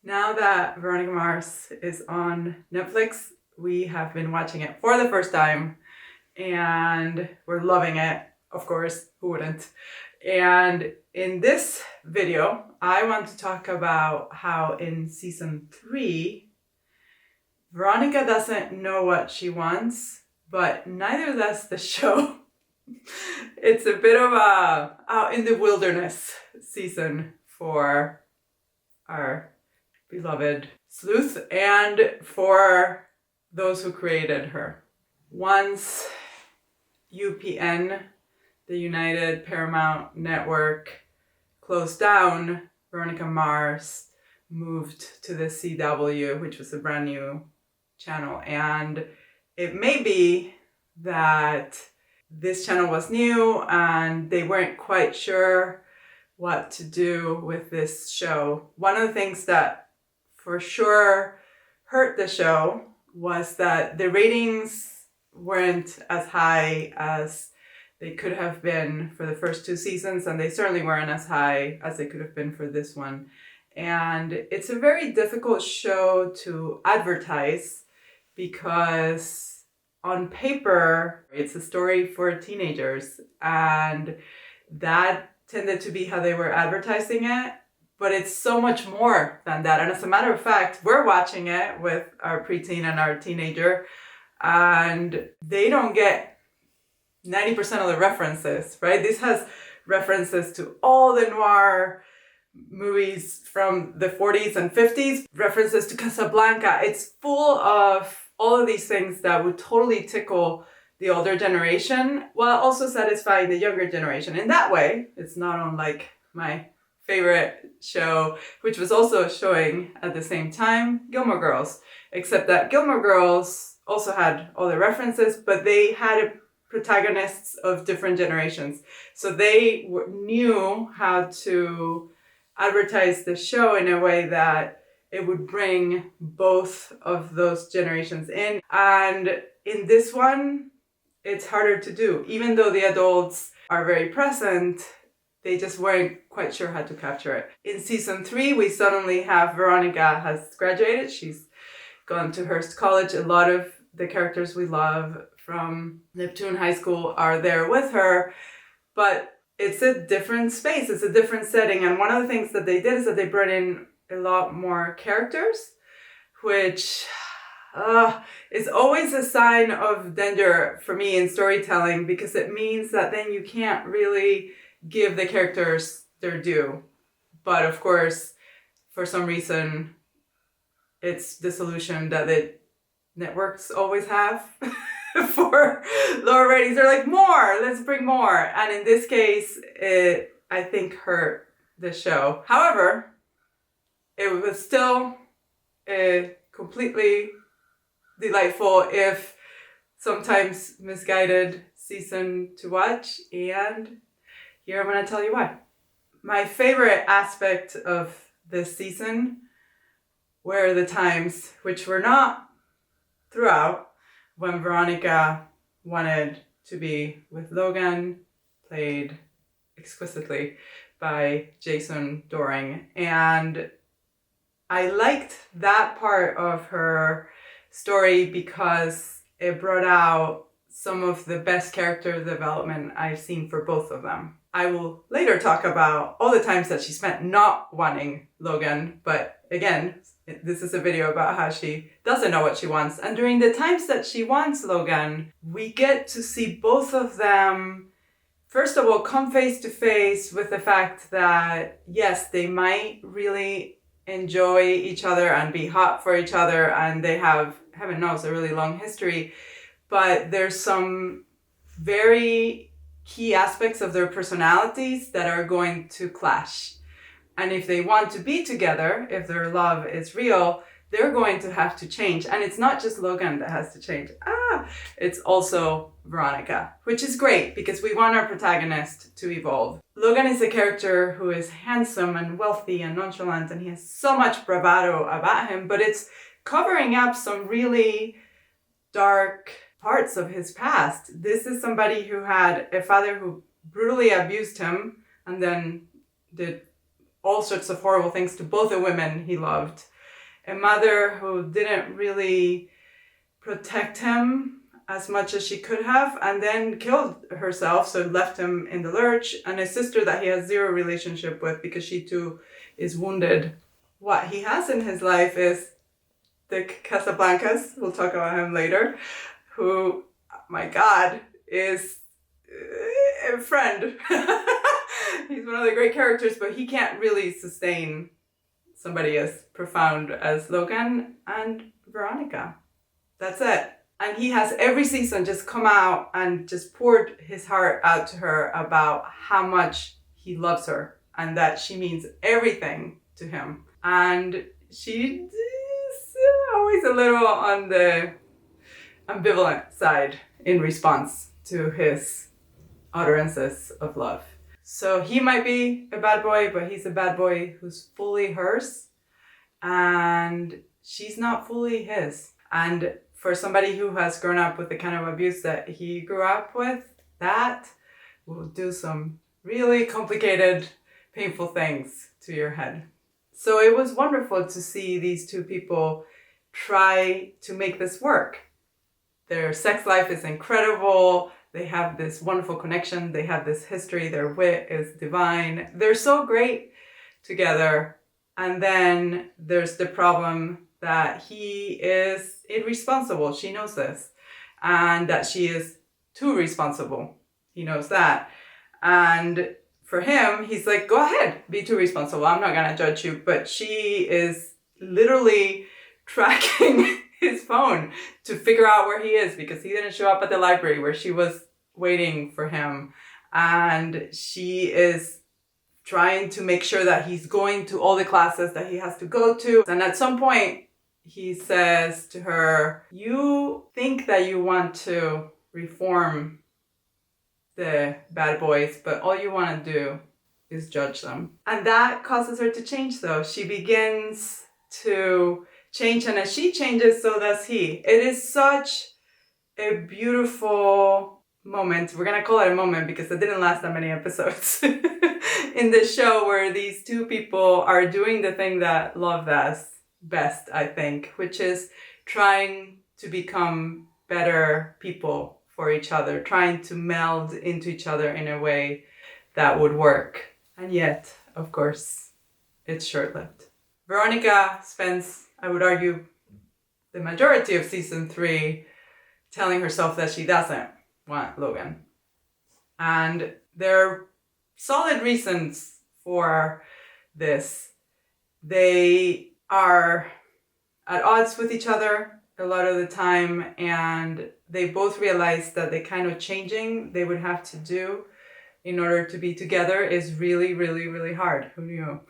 Now that Veronica Mars is on Netflix, we have been watching it for the first time and we're loving it. Of course, who wouldn't? And in this video, I want to talk about how in season 3, Veronica doesn't know what she wants, but neither does the show. It's a bit of a out in the wilderness season for our beloved sleuth and for those who created her. Once UPN, the United Paramount Network, closed down, Veronica Mars moved to the CW, which was a brand new channel. And it may be that this channel was new and they weren't quite sure what to do with this show. One of the things that for sure hurt the show was that the ratings weren't as high as they could have been for the first 2 seasons, and they certainly weren't as high as they could have been for this one. And it's a very difficult show to advertise because on paper, it's a story for teenagers, and that tended to be how they were advertising it. But it's so much more than that. And as a matter of fact, we're watching it with our preteen and our teenager, and they don't get 90% of the references, right? This has references to all the noir movies from the 40s and 50s, references to Casablanca. It's full of all of these things that would totally tickle the older generation while also satisfying the younger generation. In that way, it's not unlike my favorite show, which was also showing at the same time, Gilmore Girls, except that Gilmore Girls also had all the references, but they had protagonists of different generations. So they knew how to advertise the show in a way that it would bring both of those generations in. And in this one, it's harder to do. Even though the adults are very present, they just weren't quite sure how to capture it. In season 3, we suddenly have Veronica has graduated. She's gone to Hearst College. A lot of the characters we love from Neptune High School are there with her, but it's a different space. It's a different setting. And one of the things that they did is that they brought in a lot more characters, which is always a sign of danger for me in storytelling, because it means that then you can't really give the characters their due. But of course, for some reason, it's the solution that the networks always have for lower ratings. They're like, more, let's bring more. And in this case, it, I think, hurt the show. However, it was still a completely delightful, if sometimes misguided, season to watch. And here I'm going to tell you why. My favorite aspect of this season were the times, which were not throughout, when Veronica wanted to be with Logan, played exquisitely by Jason Dohring. And I liked that part of her story because it brought out some of the best character development I've seen for both of them. I will later talk about all the times that she spent not wanting Logan, but again, this is a video about how she doesn't know what she wants. And during the times that she wants Logan, we get to see both of them, first of all, come face to face with the fact that, yes, they might really enjoy each other and be hot for each other, and they have, heaven knows, a really long history, but there's some very key aspects of their personalities that are going to clash. And if they want to be together, if their love is real, they're going to have to change. And it's not just Logan that has to change. It's also Veronica, which is great because we want our protagonist to evolve. Logan is a character who is handsome and wealthy and nonchalant, and he has so much bravado about him, but it's covering up some really dark parts of his past. This is somebody who had a father who brutally abused him and then did all sorts of horrible things to both the women he loved. a mother who didn't really protect him as much as she could have, and then killed herself, so left him in the lurch, and a sister that he has zero relationship with because she too is wounded. What he has in his life is Dick Casablancas, we'll talk about him later, who, my God, is a friend. He's one of the great characters, but he can't really sustain somebody as profound as Logan and Veronica. That's it. And he has every season just come out and just poured his heart out to her about how much he loves her and that she means everything to him. And she is always a little on the ambivalent side in response to his utterances of love. So he might be a bad boy, but he's a bad boy who's fully hers, and she's not fully his. And for somebody who has grown up with the kind of abuse that he grew up with, that will do some really complicated, painful things to your head. So it was wonderful to see these two people try to make this work. Their sex life is incredible. They have this wonderful connection. They have this history. Their wit is divine. They're so great together. And then there's the problem that he is irresponsible. She knows this. And that she is too responsible. He knows that. And for him, he's like, go ahead, be too responsible. I'm not going to judge you. But she is literally tracking his phone to figure out where he is because he didn't show up at the library where she was waiting for him. And she is trying to make sure that he's going to all the classes that he has to go to. And at some point, he says to her, you think that you want to reform the bad boys, but all you want to do is judge them. And that causes her to change though. She begins to change, and as she changes, so does he. It is such a beautiful moment. We're going to call it a moment because it didn't last that many episodes in the show, where these two people are doing the thing that love does best, I think, which is trying to become better people for each other, trying to meld into each other in a way that would work. And yet, of course, it's short-lived. Veronica spends, I would argue, the majority of season 3 telling herself that she doesn't want Logan. And there are solid reasons for this. They are at odds with each other a lot of the time, and they both realize that the kind of changing they would have to do in order to be together is really, really, really hard. Who knew?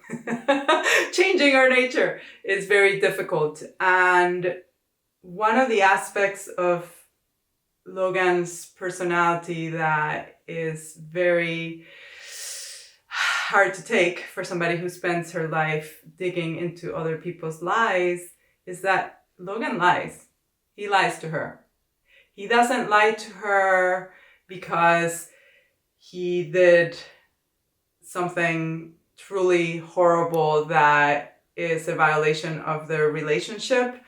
Changing our nature is very difficult. And one of the aspects of Logan's personality that is very hard to take for somebody who spends her life digging into other people's lies is that Logan lies. He lies to her. He doesn't lie to her because he did something truly horrible that is a violation of their relationship,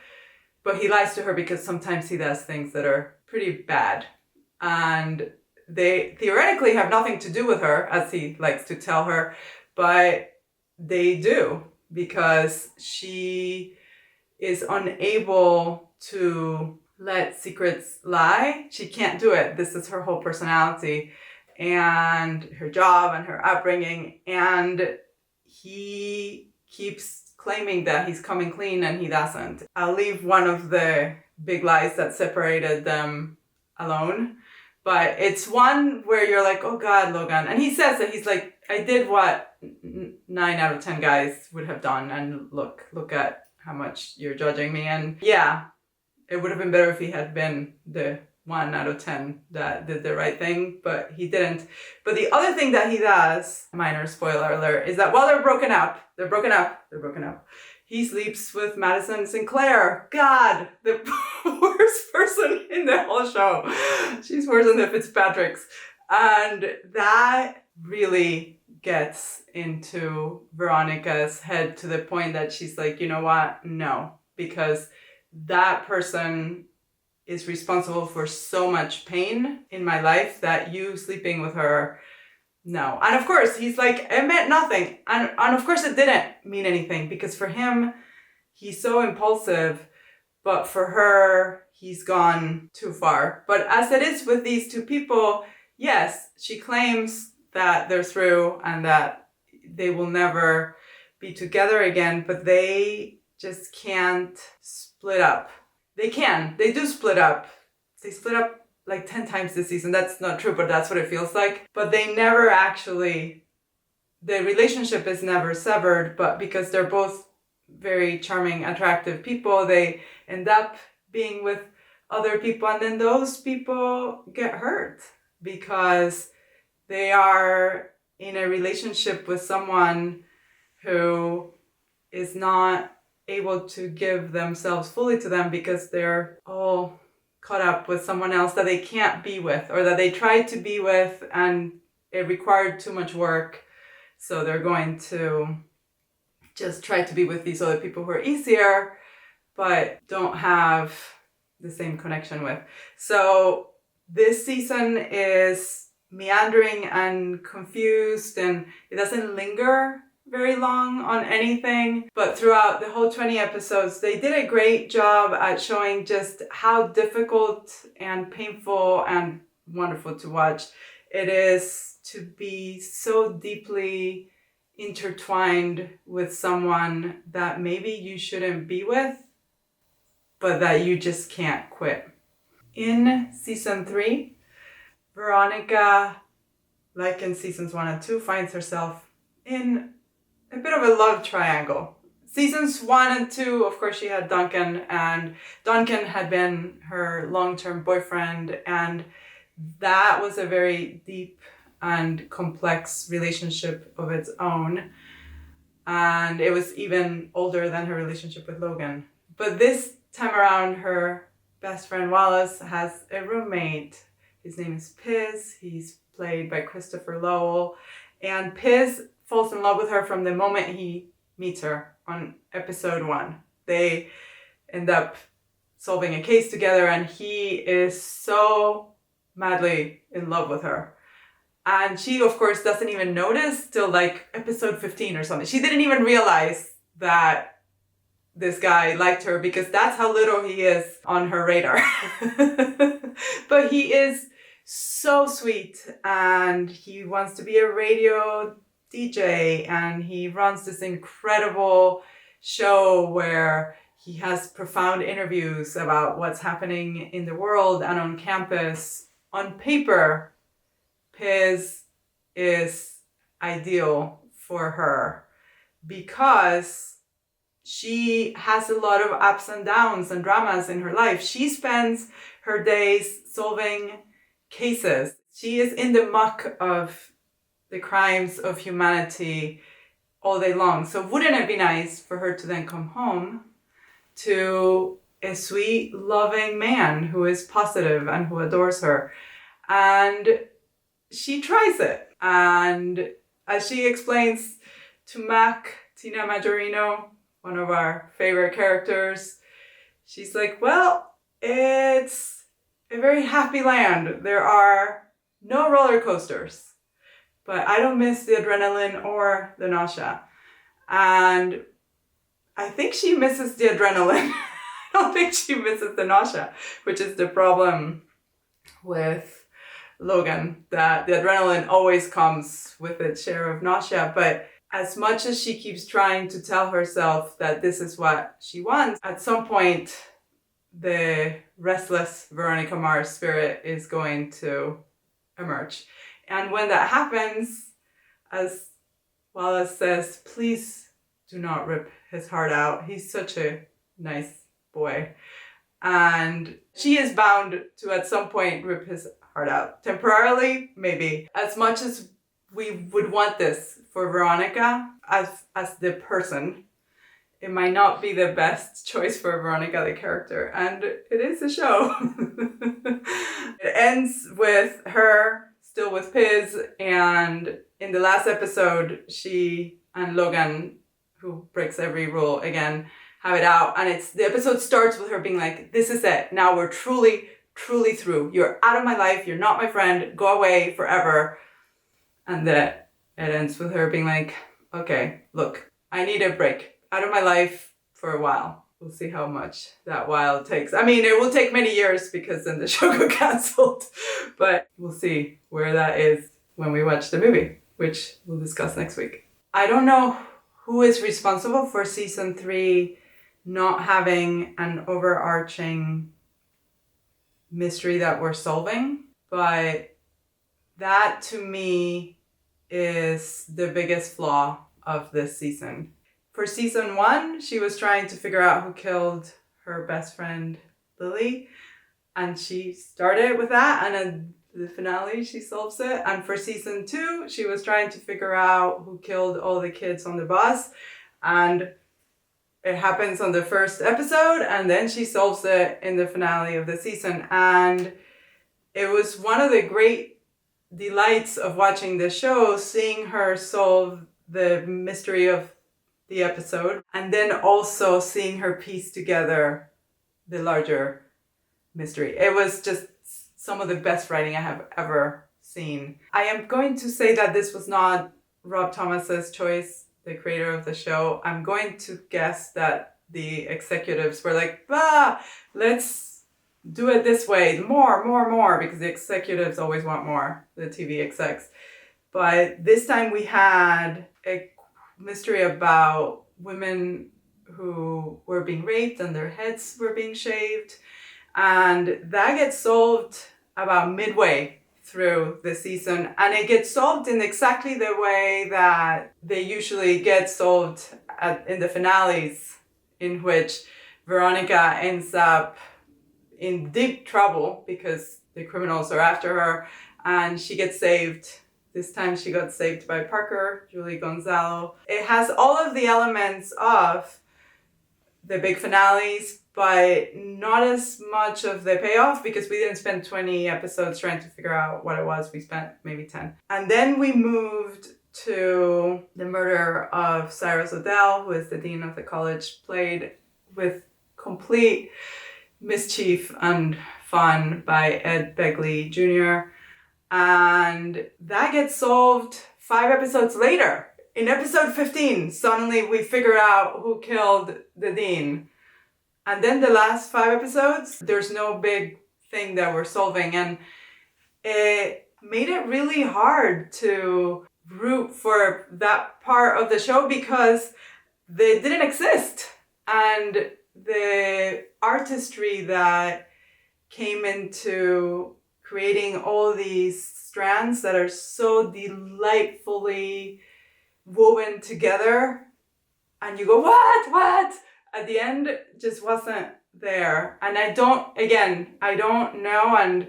but he lies to her because sometimes he does things that are pretty bad. And they theoretically have nothing to do with her, as he likes to tell her, but they do, because she is unable to let secrets lie. She can't do it. This is her whole personality and her job and her upbringing. And he keeps claiming that he's coming clean and he doesn't. I'll leave one of the big lies that separated them alone. But it's one where you're like, oh God, Logan. And he says that he's like, I did what 9 out of 10 guys would have done. And look at how much you're judging me. And yeah, it would have been better if he had been the 1 out of 10 that did the right thing, but he didn't. But the other thing that he does, minor spoiler alert, is that while they're broken up, he sleeps with Madison Sinclair. God, the worst person in the whole show. She's worse than the Fitzpatricks. And that really gets into Veronica's head to the point that she's like, you know what? No, because that person is responsible for so much pain in my life that you sleeping with her, no. And of course, he's like, it meant nothing. And of course it didn't mean anything, because for him, he's so impulsive, but for her, he's gone too far. But as it is with these two people, yes, she claims that they're through and that they will never be together again, but they just can't split up. They do split up. They split up like 10 times this season. That's not true, but that's what it feels like. But they never actually, the relationship is never severed, but because they're both very charming, attractive people, they end up being with other people, and then those people get hurt because they are in a relationship with someone who is not able to give themselves fully to them because they're all caught up with someone else that they can't be with, or that they tried to be with and it required too much work. So they're going to just try to be with these other people who are easier, but don't have the same connection with. So this season is meandering and confused, and it doesn't linger very long on anything, but throughout the whole 20 episodes, they did a great job at showing just how difficult and painful and wonderful to watch it is to be so deeply intertwined with someone that maybe you shouldn't be with, but that you just can't quit. In season 3, Veronica, like in seasons 1 and 2, finds herself in a bit of a love triangle. Seasons 1 and 2, of course, she had Duncan, and Duncan had been her long-term boyfriend, and that was a very deep and complex relationship of its own. And it was even older than her relationship with Logan. But this time around, her best friend Wallace has a roommate. His name is Piz. He's played by Christopher Lowell. And Piz falls in love with her from the moment he meets her on episode 1. They end up solving a case together, and he is so madly in love with her. And she, of course, doesn't even notice till like episode 15 or something. She didn't even realize that this guy liked her, because that's how little he is on her radar. But he is so sweet, and he wants to be a radio DJ, and he runs this incredible show where he has profound interviews about what's happening in the world and on campus. On paper, Piz is ideal for her because she has a lot of ups and downs and dramas in her life. She spends her days solving cases. She is in the muck of the crimes of humanity all day long. So wouldn't it be nice for her to then come home to a sweet, loving man who is positive and who adores her? And she tries it. And as she explains to Mac, Tina Majorino, one of our favorite characters, she's like, well, it's a very happy land. There are no roller coasters, but I don't miss the adrenaline or the nausea. And I think she misses the adrenaline. I don't think she misses the nausea, which is the problem with Logan, that the adrenaline always comes with its share of nausea. But as much as she keeps trying to tell herself that this is what she wants, at some point, the restless Veronica Mars spirit is going to emerge. And when that happens, as Wallace says, please do not rip his heart out. He's such a nice boy. And she is bound to at some point rip his heart out. Temporarily, maybe. As much as we would want this for Veronica as the person, it might not be the best choice for Veronica the character. And it is a show. It ends with her still with Piz, and in the last episode, she and Logan, who breaks every rule again, have it out. And the episode starts with her being like, this is it. Now we're truly, truly through. You're out of my life. You're not my friend. Go away forever. And then it ends with her being like, okay, look, I need a break out of my life for a while. We'll see how much that while takes. I mean, it will take many years because then the show got cancelled. But we'll see where that is when we watch the movie, which we'll discuss next week. I don't know who is responsible for season 3 not having an overarching mystery that we're solving, but that to me is the biggest flaw of this season. For season 1, she was trying to figure out who killed her best friend Lily, and she started with that, and then the finale she solves it. And for season 2, she was trying to figure out who killed all the kids on the bus, and it happens on the first episode, and then she solves it in the finale of the season. And it was one of the great delights of watching the show, seeing her solve the mystery of the episode, and then also seeing her piece together the larger mystery. It was just some of the best writing I have ever seen. I am going to say that this was not Rob Thomas's choice, the creator of the show. I'm going to guess that the executives were like, let's do it this way, more, because the executives always want more, the TV execs. But this time we had a mystery about women who were being raped and their heads were being shaved. And that gets solved about midway through the season. And it gets solved in exactly the way that they usually get solved in the finales, in which Veronica ends up in deep trouble because the criminals are after her and she gets saved. This time she got saved by Parker, Julie Gonzalo. It has all of the elements of the big finales, but not as much of the payoff because we didn't spend 20 episodes trying to figure out what it was. We spent maybe 10. And then we moved to the murder of Cyrus Odell, who is the dean of the college, played with complete mischief and fun by Ed Begley Jr. And that gets solved 5 episodes later. In episode 15, suddenly we figure out who killed the dean. And then the last 5 episodes, there's no big thing that we're solving. And it made it really hard to root for that part of the show because they didn't exist. And the artistry that came into creating all these strands that are so delightfully woven together, and you go, what? At the end, just wasn't there. And I don't know, and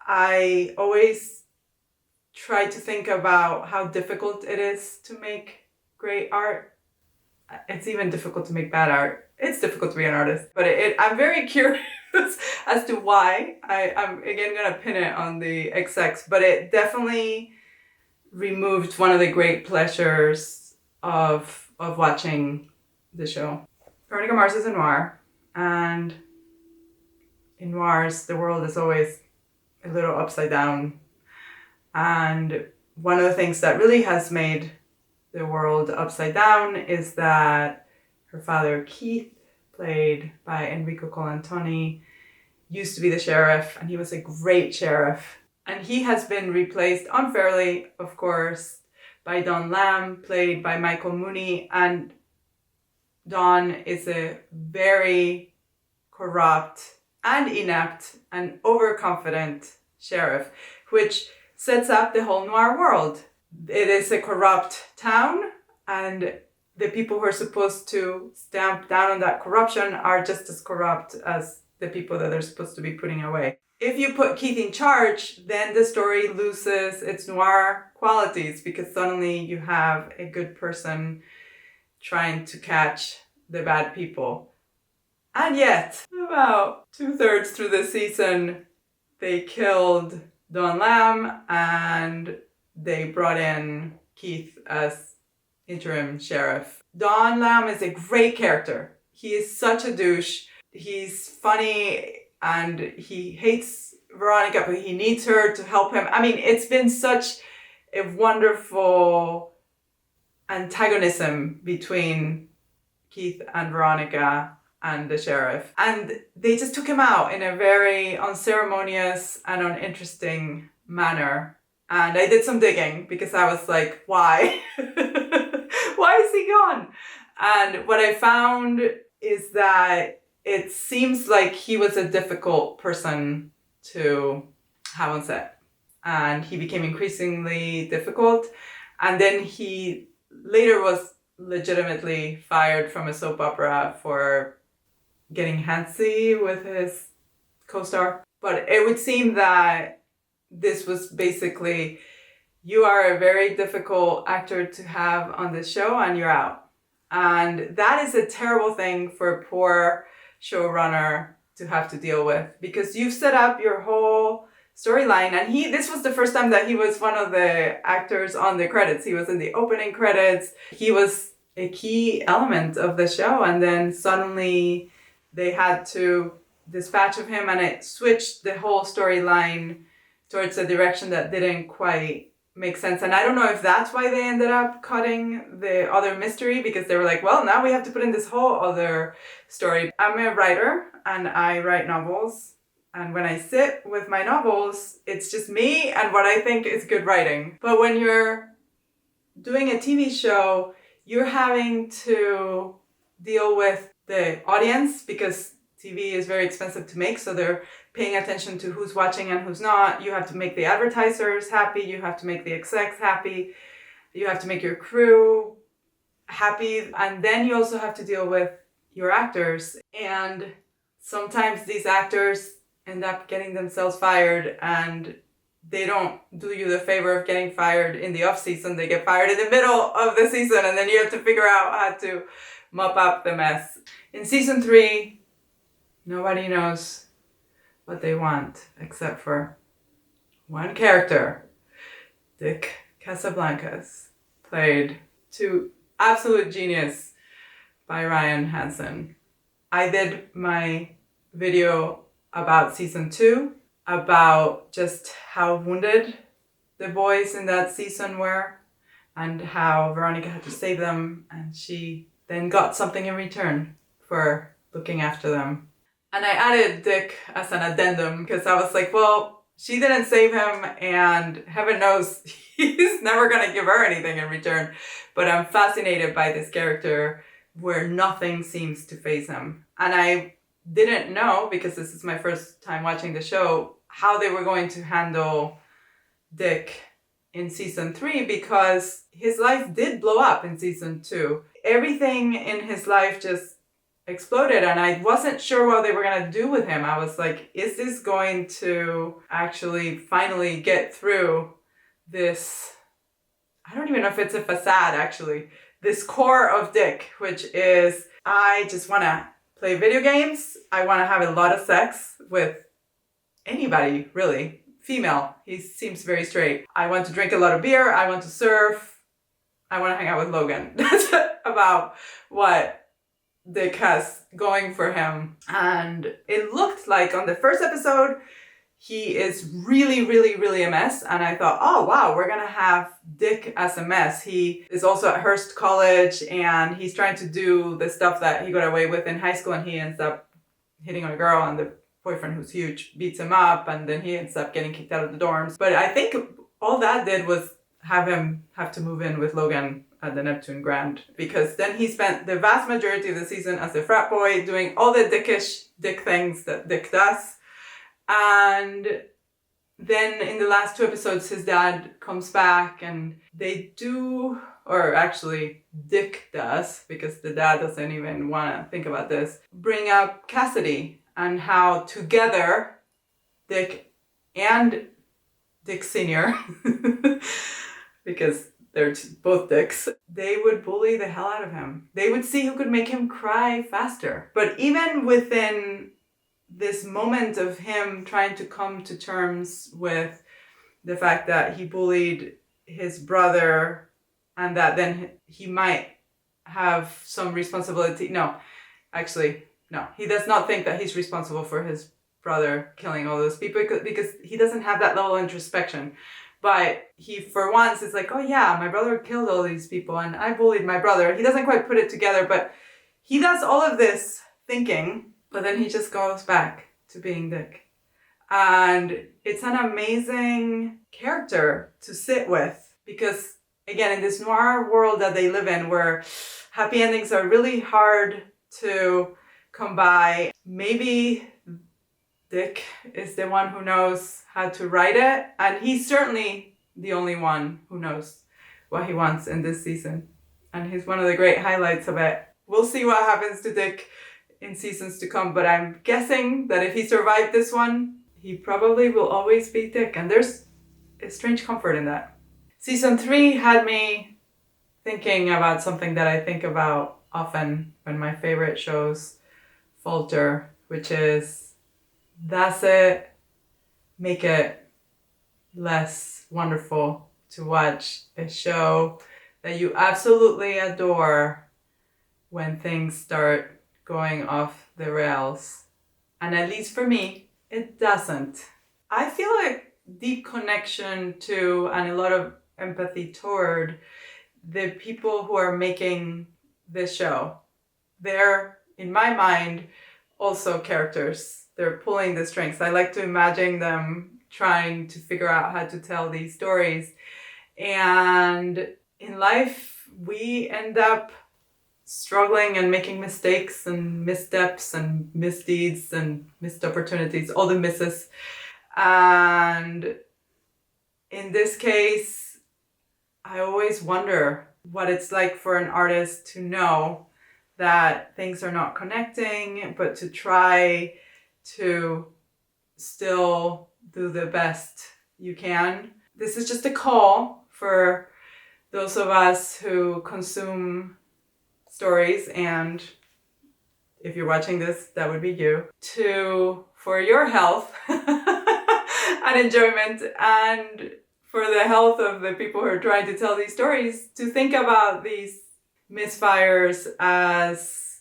I always try to think about how difficult it is to make great art. It's even difficult to make bad art. It's difficult to be an artist, but I'm very curious as to why. I'm again gonna pin it on the execs, but it definitely removed one of the great pleasures of watching the show. Veronica Mars is a noir, and in noirs the world is always a little upside down. And one of the things that really has made the world upside down is that her father Keith, played by Enrico Colantoni, used to be the sheriff, and he was a great sheriff. And he has been replaced unfairly, of course, by Don Lamb, played by Michael Muhney. And Don is a very corrupt and inept and overconfident sheriff, which sets up the whole noir world. It is a corrupt town, and the people who are supposed to stamp down on that corruption are just as corrupt as the people that they're supposed to be putting away. If you put Keith in charge, then the story loses its noir qualities because suddenly you have a good person trying to catch the bad people. And yet, about 2/3 through the season, they killed Don Lamb and they brought in Keith as interim sheriff. Don Lamb is a great character. He is such a douche. He's funny and he hates Veronica, but he needs her to help him. I mean, it's been such a wonderful antagonism between Keith and Veronica and the sheriff. And they just took him out in a very unceremonious and uninteresting manner. And I did some digging because I was like, why? Why is he gone? And what I found is that it seems like he was a difficult person to have on set. And he became increasingly difficult. And then he later was legitimately fired from a soap opera for getting handsy with his co-star. But it would seem that this was basically, you are a very difficult actor to have on this show and you're out. And that is a terrible thing for a poor showrunner to have to deal with, because you've set up your whole storyline. And this was the first time that he was one of the actors on the credits. He was in the opening credits. He was a key element of the show. And then suddenly they had to dispatch of him, and it switched the whole storyline towards a direction that didn't quite make sense. And I don't know if that's why they ended up cutting the other mystery, because they were like, well, now we have to put in this whole other story. I'm a writer and I write novels. And when I sit with my novels, it's just me and what I think is good writing. But when you're doing a TV show, you're having to deal with the audience, because TV is very expensive to make, so they're paying attention to who's watching and who's not. You have to make the advertisers happy, you have to make the execs happy, you have to make your crew happy, and then you also have to deal with your actors. And sometimes these actors end up getting themselves fired, and they don't do you the favor of getting fired in the off season. They get fired in the middle of the season, and then you have to figure out how to mop up the mess. In season 3, nobody knows what they want except for one character, Dick Casablancas, played to absolute genius by Ryan Hansen. I did my video about season 2, about just how wounded the boys in that season were and how Veronica had to save them, and she then got something in return for looking after them. And I added Dick as an addendum because I was like, well, she didn't save him, and heaven knows he's never going to give her anything in return. But I'm fascinated by this character where nothing seems to faze him. And I didn't know, because this is my first time watching the show, how they were going to handle Dick in season 3, because his life did blow up in season 2. Everything in his life just exploded, and I wasn't sure what they were going to do with him. I was like, is this going to actually finally get through this? I don't even know if it's a facade, actually. This core of Dick, which is, I just want to play video games. I want to have a lot of sex with anybody, really. Female. He seems very straight. I want to drink a lot of beer. I want to surf. I want to hang out with Logan. That's about what Dick has going for him. And it looked like on the first episode, he is really, really, really a mess. And I thought, oh, wow, we're going to have Dick as a mess. He is also at Hearst College, and he's trying to do the stuff that he got away with in high school, and he ends up hitting on a girl, and the boyfriend, who's huge, beats him up, and then he ends up getting kicked out of the dorms. But I think all that did was have him have to move in with Logan at the Neptune Grand, because then he spent the vast majority of the season as a frat boy doing all the dickish Dick things that Dick does. And then in the last 2 episodes, his dad comes back, and they do, or actually Dick does, because the dad doesn't even want to think about this, bring up Cassidy and how together Dick and Dick Sr., because they're both Dicks, they would bully the hell out of him. They would see who could make him cry faster. But even within this moment of him trying to come to terms with the fact that he bullied his brother and that then he might have some responsibility. No, actually, no. He does not think that he's responsible for his brother killing all those people because he doesn't have that level of introspection. But he, for once, is like, oh yeah, my brother killed all these people and I bullied my brother. He doesn't quite put it together, but he does all of this thinking, but then he just goes back to being Dick. And it's an amazing character to sit with because, again, in this noir world that they live in where happy endings are really hard to come by, maybe Dick is the one who knows how to write it, and he's certainly the only one who knows what he wants in this season. And he's one of the great highlights of it. We'll see what happens to Dick in seasons to come, but I'm guessing that if he survived this one, he probably will always be Dick, and there's a strange comfort in that. Season 3 had me thinking about something that I think about often when my favorite shows falter, which is, does it make it less wonderful to watch a show that you absolutely adore when things start going off the rails? And at least for me, it doesn't. I feel a deep connection to and a lot of empathy toward the people who are making this show. They're, in my mind, also characters. They're pulling the strings. I like to imagine them trying to figure out how to tell these stories. And in life, we end up struggling and making mistakes and missteps and misdeeds and missed opportunities, all the misses. And in this case, I always wonder what it's like for an artist to know that things are not connecting, but to try to still do the best you can. This is just a call for those of us who consume stories, and if you're watching this, that would be you, for your health and enjoyment, and for the health of the people who are trying to tell these stories, to think about these misfires as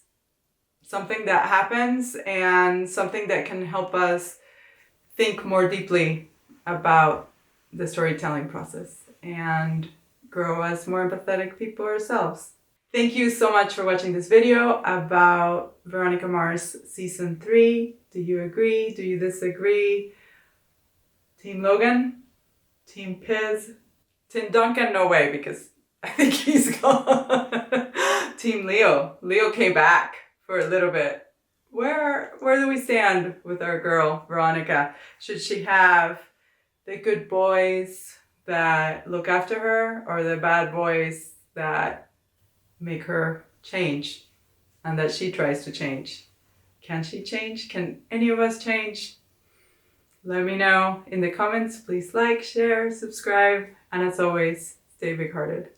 something that happens and something that can help us think more deeply about the storytelling process and grow as more empathetic people ourselves. Thank you so much for watching this video about Veronica Mars Season 3. Do you agree? Do you disagree? Team Logan? Team Piz? Team Duncan? No way, because I think he's gone. Team Leo. Leo came back for a little bit. Where do we stand with our girl, Veronica? Should she have the good boys that look after her, or the bad boys that make her change and that she tries to change? Can she change? Can any of us change? Let me know in the comments. Please like, share, subscribe, and as always, stay big-hearted.